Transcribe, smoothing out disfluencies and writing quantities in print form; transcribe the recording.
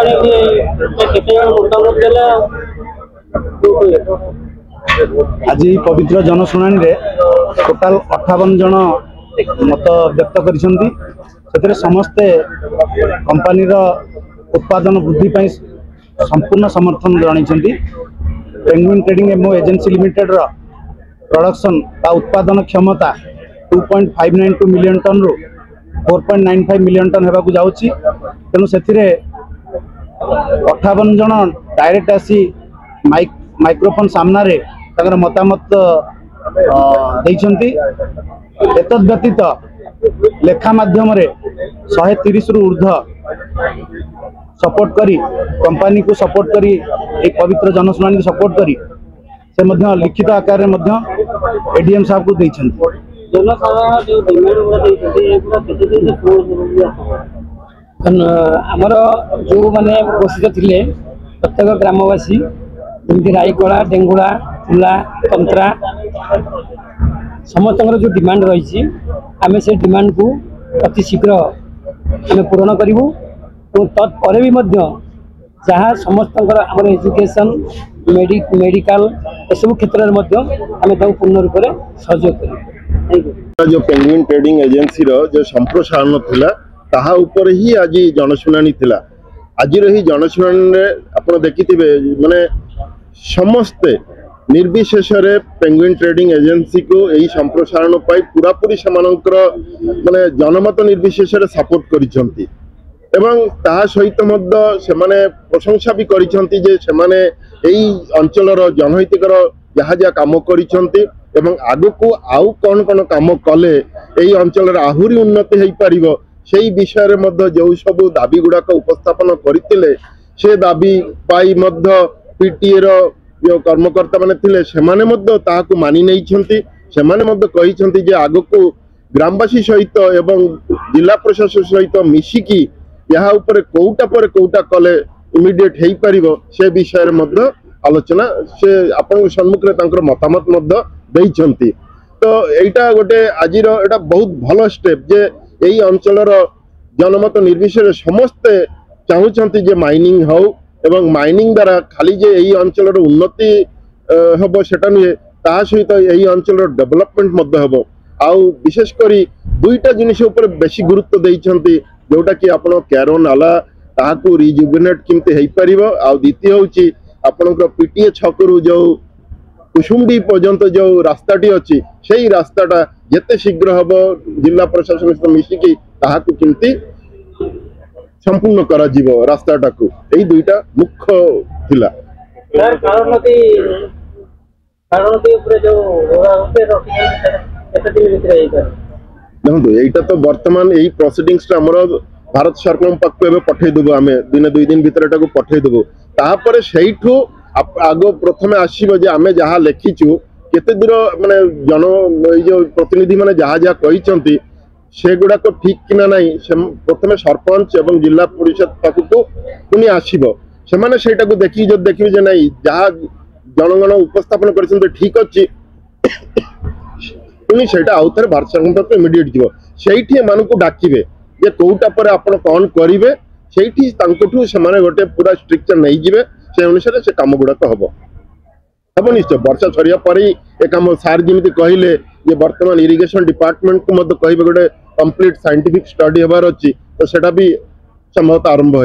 आज पवित्र जनशुणानी रे टोटाल 58 जन मत व्यक्त कर समस्ते कंपनी उत्पादन वृद्धि पाई संपूर्ण समर्थन जन। पेंगुइन ट्रेडिंग एवं एजेंसी लिमिटेड रो प्रोडक्शन बा उत्पादन क्षमता 2.592 मिलियन टन रु 4.95 मिलियन टन होगा जाऊँगी। तेणु से 58 जन डायरेक्ट आसी माइक्रोफोन सामने तकर मतामत देइछंती। एतद व्यतीत लेखा माध्यम 130 रु ऊर्ध्व सपोर्ट करी कंपनी को सपोर्ट करी एक पवित्र जनशुणानी सपोर्ट करी से मध्य लिखित आकार एडीएम साहब को देइछंती। आमर जो मैंने घोषित थे प्रत्येक ग्रामवासी जमी रायकला डेंगुड़ा तुला तंत्रा समस्त जो डिमांड रही आम से डिमांड को अति शीघ्र आम पूरण करूँ। तत्पर भी जहाँ समस्त आम एजुकेशन मेडिकल सब क्षेत्र में पूर्ण रूप से सहयोग कर जो पेंगुइन ट्रेडिंग एजेंसी जो संप्रसारण थिला ताहा ऊपर ही आज जनशुणानी थिला। आज ही जनशुणानी आप देखिथे माने समस्ते निर्विशेष पेंगुइन ट्रेडिंग एजेंसी को यही संप्रसारण पाई पूरा पूरी समानकर माने जनमत निर्विशेष सपोर्ट करिसंती एवं ताहा सहित मध्य से माने प्रशंसा भी करिसंती जे से माने एही अंचलर जनहितकर जहाँ जहाँ काम करिसंती एवं आगु को आउ कौन कौन काम कले यही अंचल आहुरी उन्नति हो पारिबो सेही विषय मध्य जो सब दाबी गुड़ाक उपस्थापन करते से दाबी पाई मध्य पीटीए जो कर्मकर्ता माने थिले सेमाने मध्य ताहाकु मानि नैछंती। सेमाने मध्य कहिसंती जे आगु को ग्रामवासी सहित एवं जिला प्रशासन सहित मिसिकी यहाँ ऊपर कोउटा पर कोउटा कले इमिडिएट हो पारिबो से विषय मध्य आलोचना से आपन सम्मुख रे मतामत मध्य देइछंती। तो एटा गोटे आज एटा बहुत भल स्टेप जे यही अंचलर जनमत निर्विशेष समस्ते चाहूँगी जे माइनिंग हो एवं माइनिंग द्वारा खाली जे यही अंचलर उन्नति हम सेटा नुहे ता सहित यही अंचलर डेवलपमेंट मध्य हम आउ विशेषकर दुईटा जिनिस उपर बेसी गुरुत्व देइछंती जोटा कि आपण कैरो नाला ताहाकु रिजुविनेट किमते हेई परिबो। आउ द्वितीय होची आपनकर पीटीए छकरू जो कुसुमडी पर्यंत जो रास्ताटी अच्छी से रास्ताटा जिते शीघ्र हम जिला प्रशासन सहित मिसिकी ताहाकु किमती संपूर्ण करा जीवो रास्ताटा को यही दुईटा मुख्य थिला। देखो यहीटा तो वर्तमान यही प्रोसीडिंग्स भारत सरकार पाखु पठेदेबू आम दिन 2 दिन भर पठेदेबू तापर से आग प्रथम आसो जे आम जहाँ लिखीचु केते दूर माने जन जो प्रतिनिधि माने जहाँ जहाँ कही से गुड़ाक ठीक कि ना नहीं प्रथम सरपंच एवं जिला परिषद पाखु पुणी आसो से देखिए जो देखिए जे नहीं जहाँ जनगण उपस्थापन कर ठीक अच्छी पुणी से आउ थे भारत सरकार पाखु इमिडिएट जीव से एमानकु डाकिबे जे कोउटा पर आपण कौन करिवे सेठी तांकुठु से माने गोटे पूरा स्ट्रक्चर नहीं जिवे से अनुसार से काम गुड़ाक हम निश्चय वर्षा सरिया पर ये कम सार जमी कहले जे वर्तमान इरिगेशन डिपार्टमेंट को मत कहे गोटे कंप्लीट साइंटिफिक स्टडी हबार अच्छी तो सेटा भी संभवतः आरंभ हो।